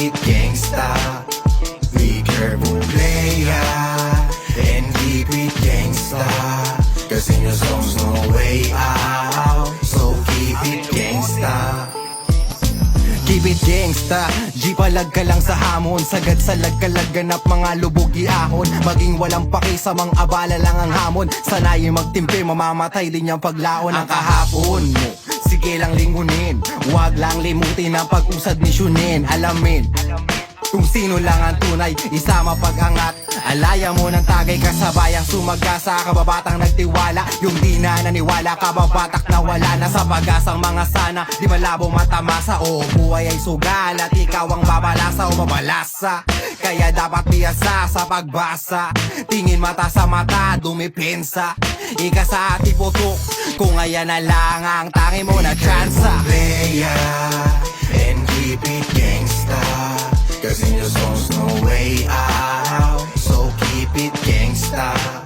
it gangsta. Be careful player, and keep it gangsta. Cause in your songs no way out, so keep it gangsta. Keep it gangsta, G palag ka lang sa hamon. Sagad sa lagkalag ganap mga lubog iahon. Maging walang paki sa mga abala lang ang hamon. Sanayin magtimpi, mamamatay din yung paglaon. Ang kahapon mo, sige lang lingunin. Huwag lang limutin ang pag-usad misyonin. Alamin kung sino lang ang tunay, isama pag-angat. Alaya mo ng tagay kasabayang sumagasa. Kababatang nagtiwala, yung di na naniwala. Kababatak na wala na sa pag-asang mga sana. Di malabo matamasa, o buhay ay sugal. At ikaw ang babalasa o mabalasa. Kaya dapat biyasa sa pagbasa. Tingin mata sa mata, dumipensa. Ika sa ating putok, kung ayan na lang ang tangi mo na tsansa. Player, and keep it gangsta. Cause in your songs no way out, so keep it gangsta.